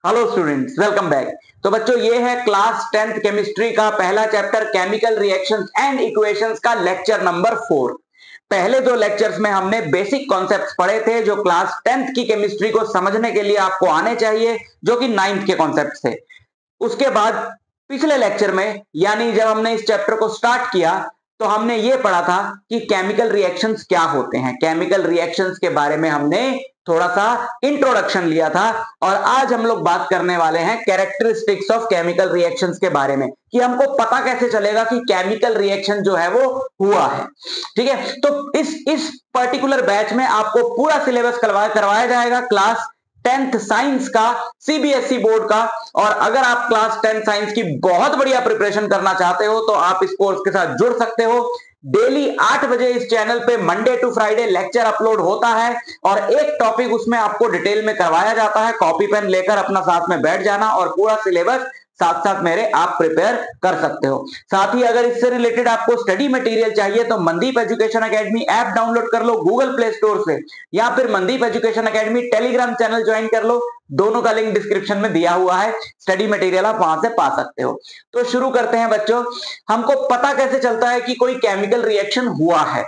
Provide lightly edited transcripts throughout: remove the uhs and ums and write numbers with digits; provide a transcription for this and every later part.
Hello students, welcome back. तो बच्चों, ये है क्लास 10th केमिस्ट्री का पहला chapter chemical reactions and equations का लेक्चर नंबर 4। पहले दो लेक्चर्स में हमने बेसिक कॉन्सेप्ट्स पढ़े थे जो क्लास 10th की केमिस्ट्री को समझने के लिए आपको आने चाहिए, जो कि 9th के कॉन्सेप्ट्स थे। उसके बाद पिछले लेक्चर में, यानी जब हमने इस चैप्टर को स्टार्ट किया, तो हमने ये पढ़ा था कि केमिकल रिएक्शंस क्या होते हैं। केमिकल रिएक्शंस के बारे में हमने थोड़ा सा इंट्रोडक्शन लिया था, और आज हम लोग बात करने वाले हैं कैरेक्टरिस्टिक्स ऑफ केमिकल रिएक्शंस के बारे में, कि हमको पता कैसे चलेगा कि केमिकल रिएक्शन जो है वो हुआ है। ठीक है, तो इस पर्टिकुलर बैच में आपको पूरा सिलेबस करवाया जाएगा क्लास 10th साइंस का, सीबीएसई बोर्ड का। और अगर आप क्लास 10 साइंस की बहुत बढ़िया प्रिपरेशन करना चाहते हो तो आप इस कोर्स के साथ जुड़ सकते हो। डेली 8 बजे इस चैनल पे Monday to Friday lecture upload होता है, और एक टॉपिक उसमें आपको डिटेल में करवाया जाता है। कॉपी पेन लेकर अपना साथ में बैठ जाना और पूरा सिलेबस साथ साथ मेरे आप प्रिपेयर कर सकते हो। साथ ही अगर इससे रिलेटेड आपको स्टडी मटेरियल चाहिए तो Mandeep education academy app download कर लो गूगल प्ले स्टोर से, या फिर Mandeep education academy Telegram channel join कर लो। दोनों का लिंक डिस्क्रिप्शन में दिया हुआ है, स्टडी मटेरियल आप वहां से पा सकते हो। तो शुरू करते हैं बच्चों। हमको पता कैसे चलता है कि कोई केमिकल रिएक्शन हुआ है?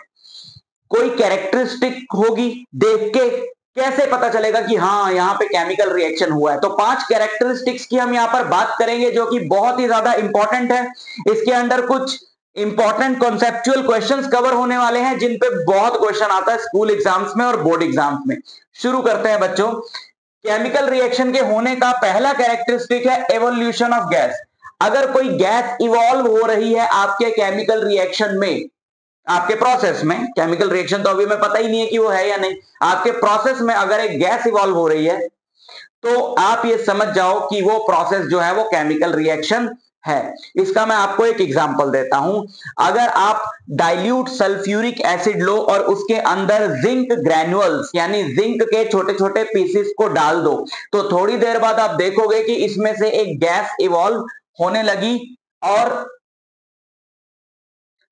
कोई कैरेक्टरिस्टिक होगी, देख के कैसे पता चलेगा कि हाँ यहां पे केमिकल रिएक्शन हुआ है? तो 5 कैरेक्टरिस्टिक्स की हम यहां पर बात करेंगे, जो कि बहुत ही ज्यादा इंपॉर्टेंट है। इसके अंदर कुछ इंपॉर्टेंट कॉन्सेप्चुअल क्वेश्चंस कवर होने वाले हैं, जिन पे बहुत क्वेश्चन आता है स्कूल एग्जाम्स में और बोर्ड एग्जाम्स में। शुरू करते हैं बच्चों। केमिकल रिएक्शन के होने का पहला कैरेक्टरिस्टिक है एवोल्यूशन ऑफ गैस। अगर कोई गैस इवॉल्व हो रही है आपके केमिकल रिएक्शन में, आपके प्रोसेस में, केमिकल रिएक्शन तो अभी हमें पता ही नहीं है कि वो है या नहीं, आपके प्रोसेस में अगर एक गैस इवॉल्व हो रही है तो आप ये समझ जाओ कि वो प्रोसेस जो है वो केमिकल रिएक्शन है। इसका मैं आपको एक एग्जांपल देता हूं। अगर आप डाइल्यूट सल्फ्यूरिक एसिड लो और उसके अंदर जिंक ग्रैन्युअल्स यानी जिंक के छोटे छोटे पीसेस को डाल दो, तो थोड़ी देर बाद आप देखोगे कि इसमें से एक गैस इवॉल्व होने लगी। और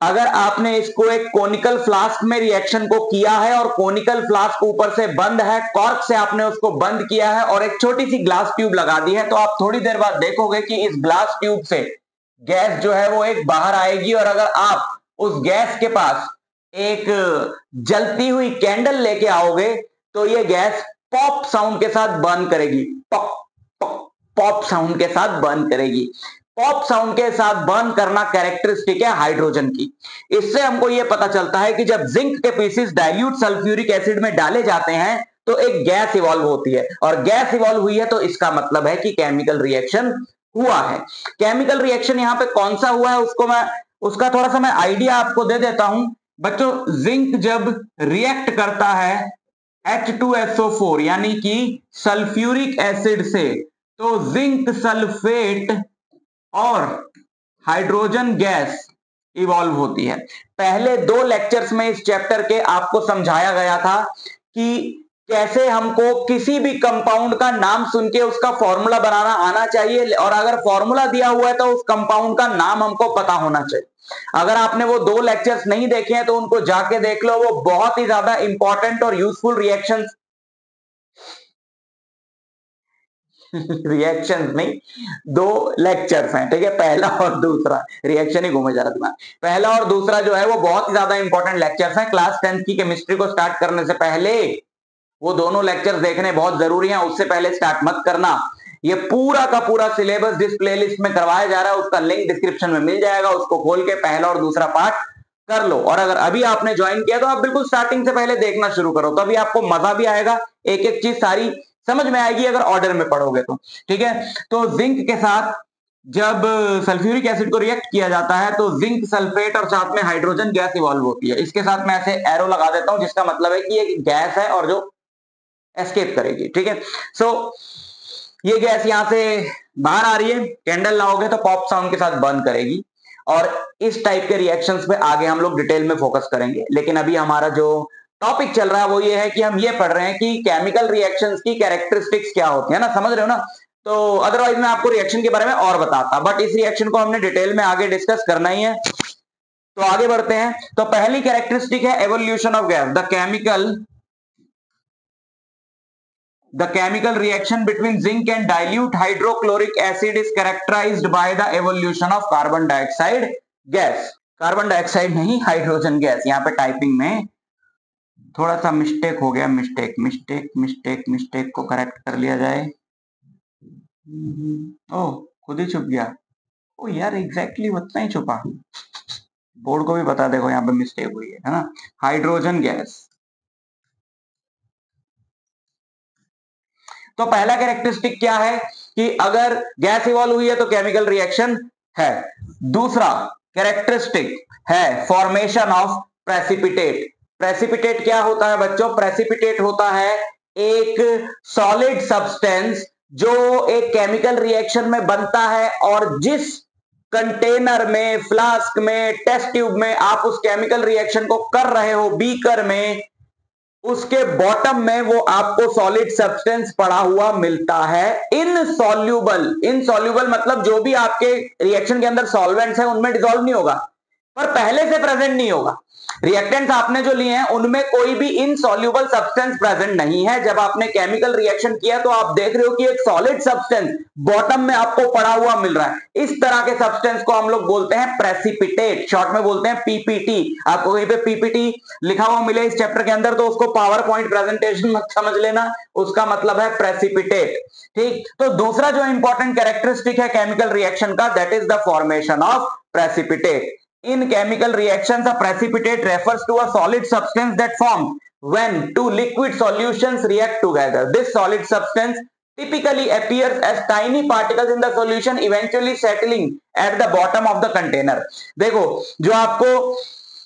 अगर आपने इसको एक कोनिकल फ्लास्क में रिएक्शन को किया है, और कोनिकल फ्लास्क ऊपर से बंद है, कॉर्क से आपने उसको बंद किया है और एक छोटी सी ग्लास ट्यूब लगा दी है, तो आप थोड़ी देर बाद देखोगे कि इस ग्लास ट्यूब से गैस जो है वो एक बाहर आएगी। और अगर आप उस गैस के पास एक जलती हुई कैंडल लेके आओगे तो ये गैस पॉप साउंड के साथ बर्न करेगी। पॉप पॉप पॉप साउंड के साथ बर्न करेगी। पॉप साउंड के साथ बर्न करना कैरेक्टरिस्टिक है हाइड्रोजन की। इससे हमको यह पता चलता है कि जब जिंक के पीसेस डाइल्यूट सल्फ्यूरिक एसिड में डाले जाते हैं तो एक गैस इवॉल्व होती है, और गैस इवॉल्व हुई है तो इसका मतलब है कि केमिकल रिएक्शन हुआ है। केमिकल रिएक्शन यहां पे कौन सा हुआ है उसका थोड़ा सा मैं आइडिया आपको दे देता हूं बच्चों। जिंक जब रिएक्ट करता है H2SO4 यानी कि सल्फ्यूरिक एसिड से, तो जिंक सल्फेट और हाइड्रोजन गैस इवॉल्व होती है। पहले 2 लेक्चर्स में इस चैप्टर के आपको समझाया गया था कि कैसे हमको किसी भी कंपाउंड का नाम सुन के उसका फॉर्मूला बनाना आना चाहिए, और अगर फॉर्मूला दिया हुआ है तो उस कंपाउंड का नाम हमको पता होना चाहिए। अगर आपने वो 2 लेक्चर्स नहीं देखे हैं तो उनको जाके देख लो, वो बहुत ही ज्यादा इंपॉर्टेंट और यूजफुल रिएक्शन नहीं, 2 लेक्चर्स हैं, ठीक है। पहला और दूसरा, रिएक्शन ही घूमे जा रहा दिमाग। पहला और दूसरा जो है वो बहुत ही ज्यादा इंपॉर्टेंट लेक्चर्स हैं। क्लास 10th की केमिस्ट्री को स्टार्ट करने से पहले वो दोनों लेक्चर्स देखने बहुत जरूरी हैं, उससे पहले स्टार्ट मत करना। ये पूरा का पूरा सिलेबस जिस प्लेलिस्ट में करवाया जा रहा है उसका लिंक डिस्क्रिप्शन में मिल जाएगा, उसको खोल के पहला और दूसरा पार्ट कर लो। और अगर अभी आपने ज्वाइन किया तो आप बिल्कुल स्टार्टिंग से पहले देखना शुरू करो, तो अभी आपको मजा भी आएगा, एक एक चीज सारी समझ में आएगी अगर ऑर्डर में पढ़ोगे तो, ठीक है। तो जिंक के साथ जब सल्फ्यूरिक एसिड को रिएक्ट किया जाता है तो जिंक सल्फेट और साथ में हाइड्रोजन गैस इवॉल्व होती है। इसके साथ मैं ऐसे एरो लगा देता हूं, जिसका मतलब है कि ये गैस है और जो एस्केप करेगी, ठीक है। सो ये गैस यहां से बाहर आ रही है, कैंडल लाओगे तो पॉप साउंड के साथ बर्न करेगी। और इस टाइप के रिएक्शंस पे आगे हम लोग डिटेल में फोकस करेंगे, लेकिन अभी हमारा जो टॉपिक चल रहा है वो ये है कि हम ये पढ़ रहे हैं कि केमिकल रिएक्शंस की कैरेक्टरिस्टिक्स क्या होती है ना, समझ रहे हो ना। तो अदरवाइज मैं आपको रिएक्शन के बारे में और बताता, बट इस रिएक्शन को हमने डिटेल में आगे डिस्कस करना ही है। तो आगे बढ़ते हैं। तो पहली कैरेक्टरिस्टिक है evolution of gas. The chemical reaction between zinc and dilute hydrochloric acid is characterized by the evolution of carbon dioxide gas. Carbon dioxide नहीं, हाइड्रोजन गैस। यहाँ पे टाइपिंग में थोड़ा सा मिस्टेक हो गया, मिस्टेक को करेक्ट कर लिया जाए। ओ खुद ही छुप गया। ओ यार एग्जैक्टली उतना ही छुपा। बोर्ड को भी बता, देखो यहाँ पे मिस्टेक हुई है ना। Hydrogen gas. तो पहला कैरेक्टरिस्टिक क्या है कि अगर गैस इवॉल्व हुई है तो केमिकल रिएक्शन है। दूसरा कैरेक्टरिस्टिक है फॉर्मेशन ऑफ प्रेसिपिटेट। प्रेसिपिटेट क्या होता है बच्चों? प्रेसिपिटेट होता है एक सॉलिड सब्सटेंस जो एक केमिकल रिएक्शन में बनता है और जिस कंटेनर में, फ्लास्क में, टेस्ट ट्यूब में आप उस केमिकल रिएक्शन को कर रहे हो, बीकर में, उसके बॉटम में वो आपको सॉलिड सब्सटेंस पड़ा हुआ मिलता है। इनसॉल्यूबल मतलब जो भी आपके रिएक्शन के अंदर सॉल्वेंट्स है उनमें डिसॉल्व नहीं होगा, पर पहले से प्रेजेंट नहीं होगा। रिएक्टेंट्स आपने जो लिए हैं उनमें कोई भी इनसॉल्यूबल सब्सटेंस प्रेजेंट नहीं है। जब आपने केमिकल रिएक्शन किया तो आप देख रहे हो कि एक सॉलिड सब्सटेंस बॉटम में आपको पड़ा हुआ मिल रहा है। इस तरह के सब्सटेंस को हम लोग बोलते हैं प्रेसिपिटेट, शॉर्ट में बोलते हैं पीपीटी। आपको कहीं पे पीपीटी लिखा हुआ मिले इस चैप्टर के अंदर तो उसको पावर पॉइंट प्रेजेंटेशन मत समझ लेना, उसका मतलब है प्रेसिपिटेट। ठीक, तो दूसरा जो इंपॉर्टेंट कैरेक्टरिस्टिक है केमिकल रिएक्शन का, that is the formation of precipitate. In chemical reactions, a precipitate refers to a solid substance that forms when two liquid solutions react together. This solid substance typically appears as tiny particles in the solution, eventually settling at the bottom of the container. देखो, जो आपको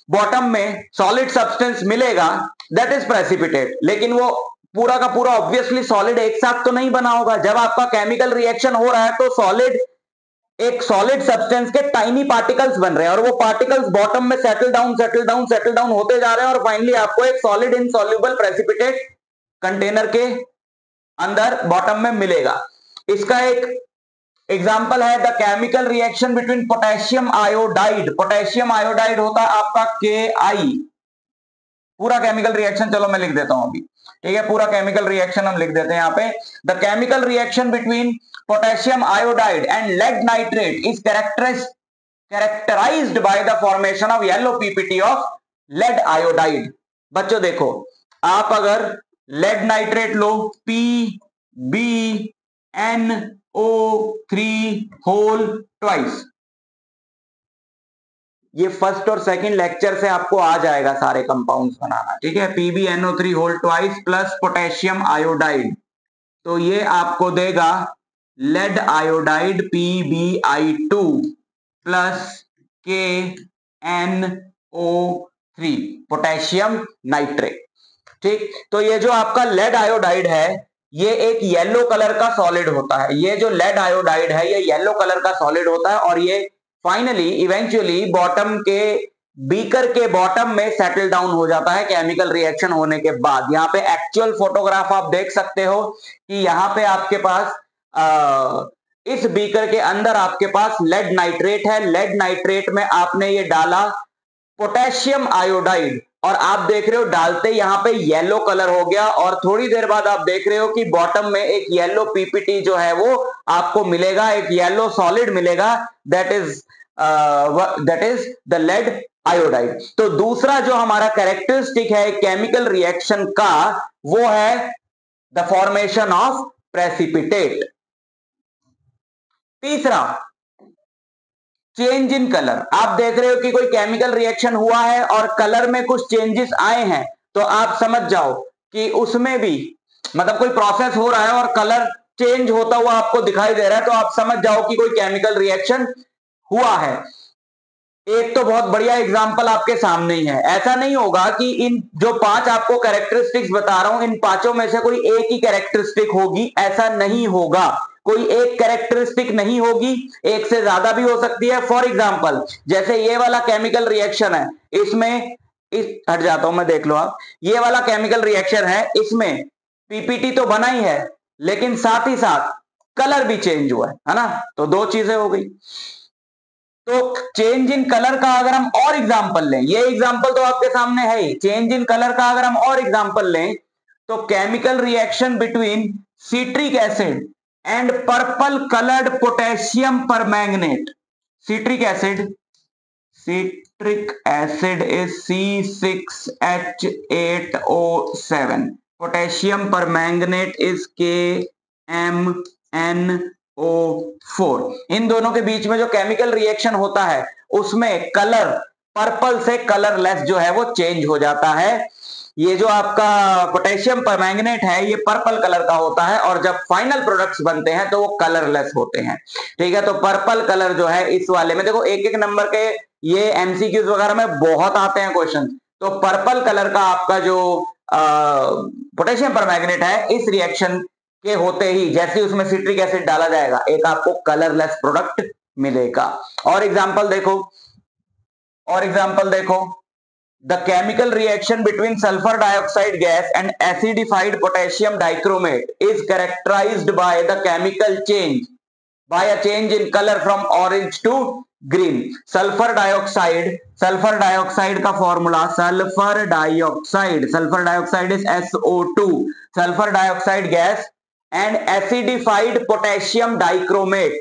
bottom में solid substance मिलेगा that is precipitate, लेकिन वो पूरा का पूरा ऑब्वियसली सॉलिड एक साथ तो नहीं बना होगा। जब आपका केमिकल रिएक्शन हो रहा है तो एक सॉलिड सब्सटेंस के टाइनी पार्टिकल्स बन रहे हैं और वो पार्टिकल्स बॉटम में सेटल डाउन होते जा रहे हैं और फाइनली आपको एक सॉलिड इनसॉल्युबल प्रेसिपिटेट कंटेनर के अंदर बॉटम में मिलेगा। इसका एक एग्जांपल है the chemical reaction between potassium iodide. Potassium iodide होता है आपका KI। पूरा केमिकल रिएक्शन चलो मैं लिख देता हूं अभी, ठीक है, पूरा केमिकल रिएक्शन हम लिख देते हैं यहां पे। The chemical reaction between potassium iodide and lead nitrate is characterized by the formation of yellow PPT of lead iodide। बच्चों देखो, आप अगर lead nitrate लो PbNO3 whole twice, ये फर्स्ट और सेकंड लेक्चर से आपको आ जाएगा सारे कंपाउंड्स बनाना, ठीक है। PbNO3 whole twice plus potassium iodide, तो ये आपको देगा lead iodide PbI2 plus KNO3 potassium nitrate. ठीक, तो ये जो आपका लेड आयोडाइड है ये एक येलो कलर का सॉलिड होता है। ये जो लेड आयोडाइड है ये येलो कलर का सॉलिड होता है और ये फाइनली इवेंचुअली बॉटम के बीकर के बॉटम में सेटल डाउन हो जाता है केमिकल रिएक्शन होने के बाद। यहाँ पे एक्चुअल फोटोग्राफ आप देख सकते हो कि यहाँ पे आपके पास इस बीकर के अंदर आपके पास लेड नाइट्रेट है। लेड नाइट्रेट में आपने ये डाला पोटेशियम आयोडाइड और आप देख रहे हो डालते यहां पे येलो कलर हो गया और थोड़ी देर बाद आप देख रहे हो कि बॉटम में एक येलो पीपीटी जो है वो आपको मिलेगा, एक येलो सॉलिड मिलेगा, that is the lead iodide. तो दूसरा जो हमारा कैरेक्टरिस्टिक है केमिकल रिएक्शन का वो है द फॉर्मेशन ऑफ प्रेसिपिटेट। तीसरा चेंज इन कलर। आप देख रहे हो कि कोई केमिकल रिएक्शन हुआ है और कलर में कुछ चेंजेस आए हैं तो आप समझ जाओ कि उसमें भी मतलब कोई प्रोसेस हो रहा है और कलर चेंज होता हुआ आपको दिखाई दे रहा है तो आप समझ जाओ कि कोई केमिकल रिएक्शन हुआ है। एक तो बहुत बढ़िया एग्जांपल आपके सामने ही है। ऐसा नहीं होगा कि इन जो 5 आपको कैरेक्टरिस्टिक्स बता रहा हूं इन पांचों में से कोई एक ही कैरेक्टरिस्टिक होगी, ऐसा नहीं होगा। कोई एक कैरेक्टरिस्टिक नहीं होगी, एक से ज्यादा भी हो सकती है। फॉर एग्जांपल जैसे ये वाला केमिकल रिएक्शन है, इसमें हट जाता हूं मैं, देख लो आप, ये वाला केमिकल रिएक्शन है, इसमें पीपीटी तो बना ही है लेकिन साथ ही साथ कलर भी चेंज हुआ है ना, तो 2 चीजें हो गई। तो चेंज इन कलर का अगर हम और एग्जांपल लें, ये एग्जांपल तो आपके सामने है ही, चेंज इन कलर का अगर हम और एग्जांपल लें तो chemical reaction between citric acid and purple coloured potassium permanganate, citric acid is C6H8O7, potassium permanganate is KMnO4। इन दोनों के बीच में जो केमिकल रिएक्शन होता है उसमें कलर पर्पल से कलरलेस जो है वो चेंज हो जाता है। ये जो आपका पोटेशियम परमैंगनेट है ये पर्पल कलर का होता है और जब फाइनल प्रोडक्ट्स बनते हैं तो वो कलरलेस होते हैं। ठीक है, तो पर्पल कलर जो है इस वाले में देखो, एक एक नंबर के ये एमसीक्यूज वगैरह में बहुत आते हैं क्वेश्चन। तो पर्पल कलर का आपका जो पोटेशियम परमैंगनेट है इस रिएक्शन के होते ही जैसे उसमें सिट्रिक एसिड डाला जाएगा एक आपको कलरलेस प्रोडक्ट मिलेगा। और एग्जांपल देखो, the chemical reaction between sulfur dioxide gas and acidified potassium dichromate is characterized by the chemical change by a change in color from orange to green। Sulphur dioxide का formula sulphur dioxide is SO2, sulphur dioxide gas and acidified potassium dichromate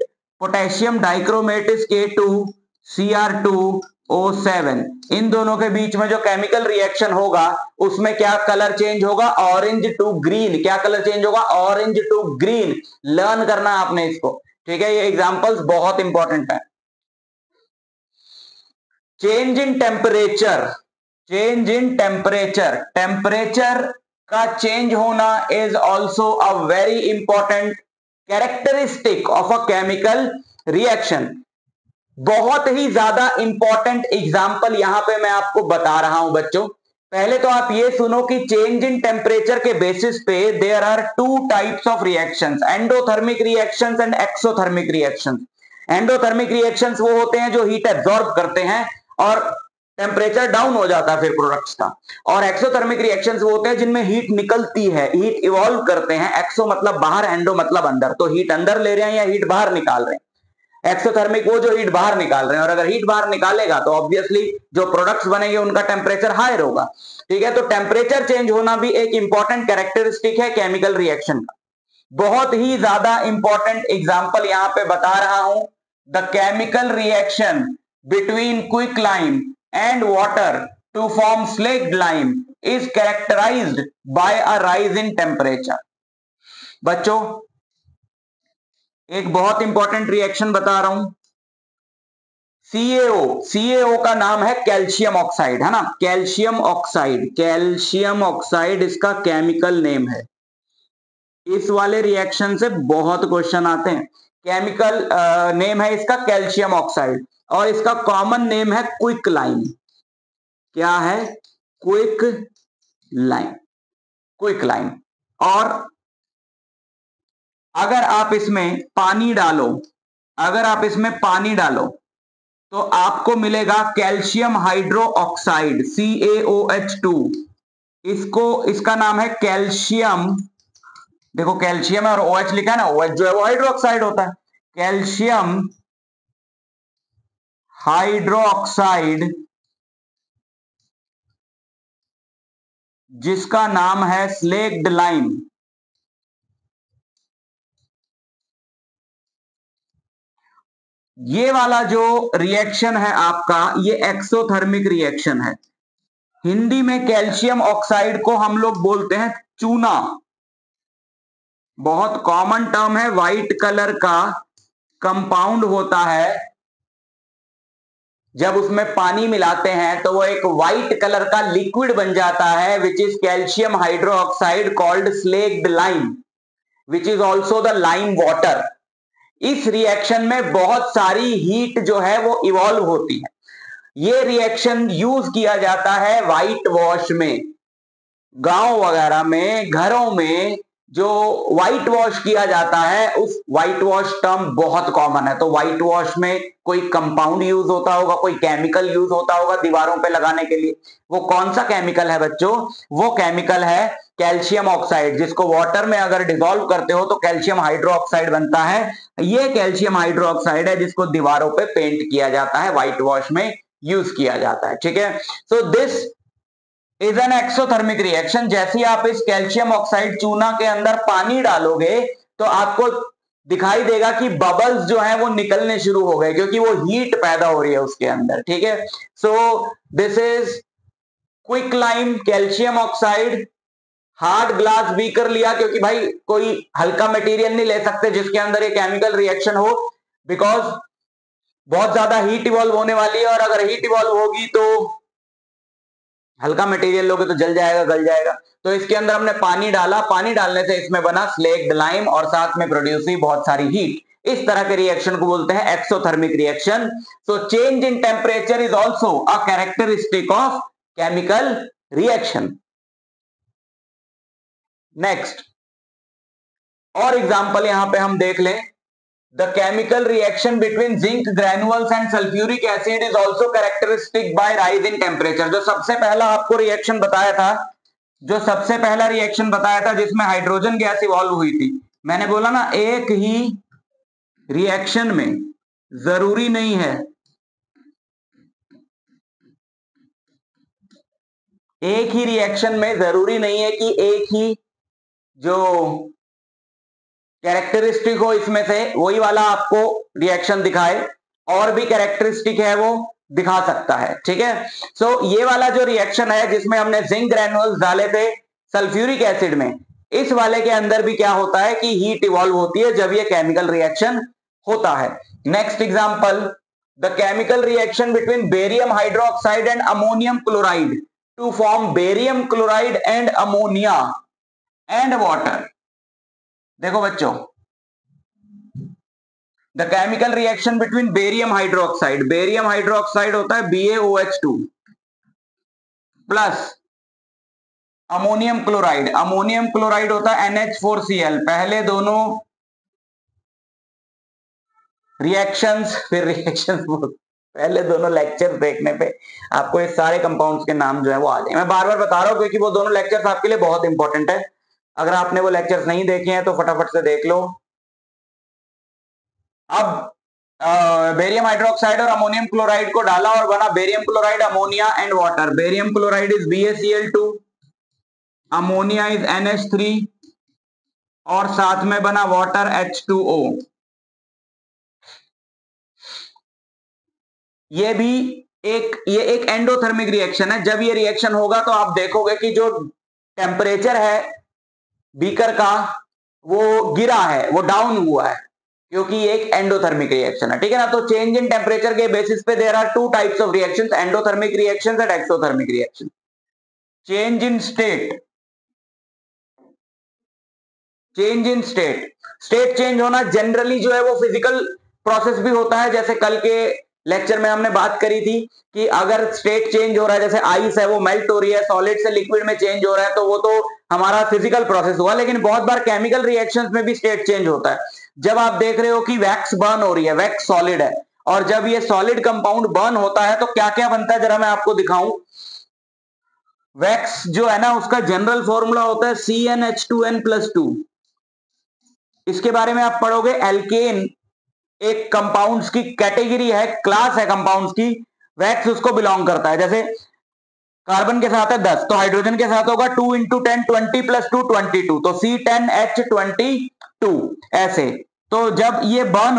is K2Cr2O7। इन दोनों के बीच में जो chemical reaction होगा उसमें क्या colour change होगा, ऑरेंज टू ग्रीन। क्या कलर चेंज होगा, ऑरेंज टू ग्रीन। लर्न करना है आपने इसको, ठीक है, ये एग्जांपल्स बहुत इंपॉर्टेंट है। चेंज इन टेम्परेचर का चेंज होना is also a very important characteristic of a chemical reaction. बहुत ही ज्यादा इंपॉर्टेंट एग्जाम्पल यहां पे मैं आपको बता रहा हूं बच्चों। पहले तो आप ये सुनो कि चेंज इन टेम्परेचर के बेसिस पे there are two types of reactions, endothermic reactions and exothermic reactions. Endothermic reactions वो होते हैं जो हीट एब्जॉर्ब करते हैं और टेम्परेचर डाउन हो जाता है फिर प्रोडक्ट्स का। और एक्सोथर्मिक रिएक्शंस वो होते हैं जिनमें हीट निकलती है, हीट इवॉल्व करते हैं। एक्सो मतलब बाहर, एंडो मतलब अंदर। तो हीट अंदर ले रहे हैं या हीट बाहर निकाल रहे हैं। एक्सोथर्मिक वो जो हीट बाहर निकाल रहे हैं, और अगर हीट बाहर निकालेगा तो ऑब्वियसली जो प्रोडक्ट्स बनेंगे उनका टेम्परेचर हायर होगा। ठीक है, तो टेम्परेचर चेंज होना भी एक इंपॉर्टेंट कैरेक्टरिस्टिक है केमिकल रिएक्शन का। बहुत ही ज्यादा इंपॉर्टेंट एग्जांपल यहां पे बता रहा हूं। The chemical reaction between quicklime and water to form slaked lime is characterised by a rise in temperature. बच्चों एक बहुत इंपॉर्टेंट रिएक्शन बता रहा हूं, CaO का नाम है कैल्शियम ऑक्साइड, है ना, कैल्शियम ऑक्साइड इसका केमिकल नेम है। इस वाले रिएक्शन से बहुत क्वेश्चन आते हैं। केमिकल नेम है इसका कैल्शियम ऑक्साइड और इसका कॉमन नेम है क्विकलाइम। क्या है, क्विकलाइम। और अगर आप इसमें पानी डालो तो आपको मिलेगा कैल्शियम हाइड्रो ऑक्साइड CaOH2। इसका नाम है कैल्शियम, देखो कैल्शियम है और OH लिखा है ना, OH जो है वो हाइड्रो ऑक्साइड होता है। कैल्शियम हाइड्रो ऑक्साइड जिसका नाम है स्लेक्ड लाइम। ये वाला जो रिएक्शन है आपका ये एक्सोथर्मिक रिएक्शन है। हिंदी में कैल्शियम ऑक्साइड को हम लोग बोलते हैं चूना। बहुत कॉमन टर्म है, व्हाइट कलर का कंपाउंड होता है। जब उसमें पानी मिलाते हैं तो वो एक व्हाइट कलर का लिक्विड बन जाता है which is calcium hydro oxide called slaked lime which is also the lime water. इस रिएक्शन में बहुत सारी हीट जो है वो इवॉल्व होती है। ये रिएक्शन यूज किया जाता है व्हाइट वॉश में। गांव वगैरह में, घरों में जो व्हाइट वॉश किया जाता है उस व्हाइट वॉश टर्म बहुत कॉमन है। तो व्हाइट वॉश में कोई कंपाउंड यूज होता होगा, कोई केमिकल यूज होता होगा दीवारों पे लगाने के लिए। वो कौन सा केमिकल है बच्चों, वो केमिकल है कैल्शियम ऑक्साइड, जिसको वाटर में अगर डिसॉल्व करते हो तो कैल्शियम हाइड्रो ऑक्साइड बनता है। ये कैल्शियम हाइड्रो ऑक्साइड है जिसको दीवारों पे पेंट किया जाता है, व्हाइट वॉश में यूज किया जाता है। ठीक है, so this is an exothermic reaction. जैसे ही आप इस कैल्शियम ऑक्साइड चूना के अंदर पानी डालोगे तो आपको दिखाई देगा कि बबल्स जो है वो निकलने शुरू हो गए, क्योंकि वो हीट पैदा हो रही है उसके अंदर। ठीक है, so this is quick lime calcium oxide. Hard glass beaker लिया, क्योंकि भाई कोई हल्का मटेरियल नहीं ले सकते जिसके अंदर ये केमिकल रिएक्शन हो, बिकॉज बहुत ज्यादा हीट इवॉल्व होने वाली है, और अगर हीट इवॉल्व होगी तो हल्का मटेरियल लोगे तो जल जाएगा, गल जाएगा। तो इसके अंदर हमने पानी डाला, पानी डालने से इसमें बना स्लेक्ड लाइम और साथ में प्रोड्यूस हुई बहुत सारी हीट। इस तरह के रिएक्शन को बोलते हैं exothermic reaction. So change in temperature is also a characteristic of chemical reaction. Next और एग्जांपल यहां पे हम देख लें। The chemical reaction between zinc granules and sulfuric acid is also characteristic by rise in temperature। जो सबसे पहला आपको रिएक्शन बताया था, जो सबसे पहला रिएक्शन बताया था जिसमें हाइड्रोजन गैस इवॉल्व हुई थी, मैंने बोला ना एक ही रिएक्शन में जरूरी नहीं है, एक ही रिएक्शन में जरूरी नहीं है कि एक ही जो कैरेक्टरिस्टिक हो इसमें से वही वाला आपको रिएक्शन दिखाए, और भी कैरेक्टरिस्टिक है वो दिखा सकता है। ठीक है, सो ये वाला जो रिएक्शन है जिसमें हमने जिंक ग्रैन्युल्स डाले थे सल्फ्यूरिक एसिड में, इस वाले के अंदर भी क्या होता है कि हीट इवॉल्व होती है जब ये केमिकल रिएक्शन होता है। Next example, the chemical reaction between barium hydroxide and ammonium chloride to form barium chloride and ammonia and water. देखो बच्चों, the chemical reaction between barium hydroxide होता है BaOH2 प्लस अमोनियम क्लोराइड होता है NH4Cl। पहले दोनों रिएक्शंस, फिर reactions, पहले दोनों लेक्चर्स देखने पे आपको ये सारे कंपाउंड्स के नाम जो है वो आ जाए। मैं बार बार बता रहा हूं क्योंकि वो दोनों लेक्चर्स आपके लिए बहुत इंपॉर्टेंट है। अगर आपने वो लेक्चर्स नहीं देखे हैं तो फटाफट से देख लो। अब बेरियम हाइड्रोक्साइड और अमोनियम क्लोराइड को डाला और बना barium chloride, ammonia and water. Barium chloride is BaCl2, ammonia is NH3 और साथ में बना वाटर H2O। ये एक एंडोथर्मिक रिएक्शन है। जब ये रिएक्शन होगा तो आप देखोगे कि जो टेम्परेचर है बीकर का वो गिरा है, वो डाउन हुआ है, क्योंकि ये एक एंडोथर्मिक रिएक्शन है। ठीक है ना, तो चेंज इन टेम्परेचर के बेसिस पे there are two types of reactions, endothermic reactions and exothermic reaction. Change in state change होना जनरली जो है वो फिजिकल प्रोसेस भी होता है। जैसे कल के लेक्चर में हमने बात करी थी कि अगर स्टेट चेंज हो रहा है, जैसे आइस है वो मेल्ट हो रही है, सॉलिड से लिक्विड में चेंज हो रहा है, तो वो तो हमारा फिजिकल प्रोसेस हुआ। लेकिन बहुत बार केमिकल रिएक्शंस में भी स्टेट चेंज होता है। जब आप देख रहे हो कि वैक्स बर्न हो रही है, वैक्स सॉलिड है, और जब ये सॉलिड कंपाउंड बर्न होता है तो क्या क्या बनता है जरा मैं आपको दिखाऊं। वैक्स जो है ना उसका जनरल फॉर्मूला होता है CnH2n+2। इसके बारे में आप पढ़ोगे। एल्केन एक कंपाउंड्स की कैटेगरी है, क्लास है कंपाउंड्स की, वैक्स उसको बिलोंग करता है। जैसे कार्बन के साथ है 10, तो हाइड्रोजन के साथ होगा 2 × 10 20 + 2 22, तो C10H22 ऐसे। तो जब ये बर्न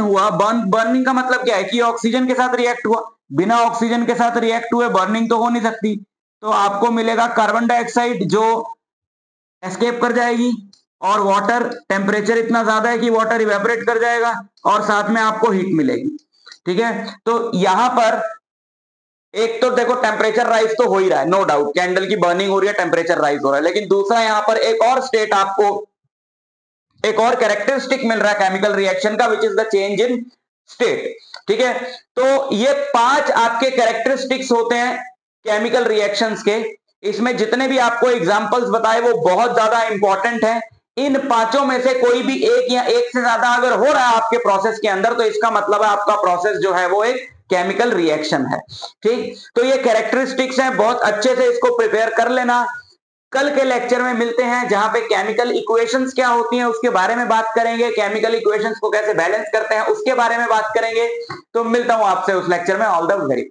हुआ, बर्निंग का मतलब क्या है कि ऑक्सीजन के साथ रिएक्ट हुआ। बिना ऑक्सीजन के साथ रिएक्ट हुए बर्निंग तो हो नहीं सकती, तो आपको मिलेगा कार्बन डाइऑक्साइड जो एस्केप कर जाएगी, और वाटर, टेम्परेचर इतना ज्यादा है कि वाटर इवेपोरेट कर जाएगा, और साथ में आपको हीट मिलेगी। ठीक है, तो यहां पर एक तो देखो टेम्परेचर राइज तो हो ही रहा है, नो डाउट, कैंडल की बर्निंग हो रही है, टेम्परेचर राइज हो रहा है। लेकिन दूसरा यहां पर एक और स्टेट आपको, एक और कैरेक्टरिस्टिक मिल रहा है केमिकल रिएक्शन का, which is the change in state. ठीक है, तो ये 5 आपके कैरेक्टरिस्टिक्स होते हैं केमिकल रिएक्शंस के। इसमें जितने भी आपको एग्जांपल्स बताए वो बहुत ज्यादा इंपॉर्टेंट है। इन 5 में से कोई भी एक या एक से ज्यादा अगर हो रहा है आपके प्रोसेस के अंदर, तो इसका मतलब है आपका प्रोसेस जो है वो एक केमिकल रिएक्शन है। ठीक, तो ये कैरेक्टरिस्टिक्स हैं, बहुत अच्छे से इसको प्रिपेयर कर लेना। कल के लेक्चर में मिलते हैं जहां पे केमिकल इक्वेशंस क्या होती हैं उसके बारे में बात करेंगे, केमिकल इक्वेशंस को कैसे बैलेंस करते हैं उसके बारे में बात करेंगे। तो मिलता हूं आपसे उस लेक्चर में। All the very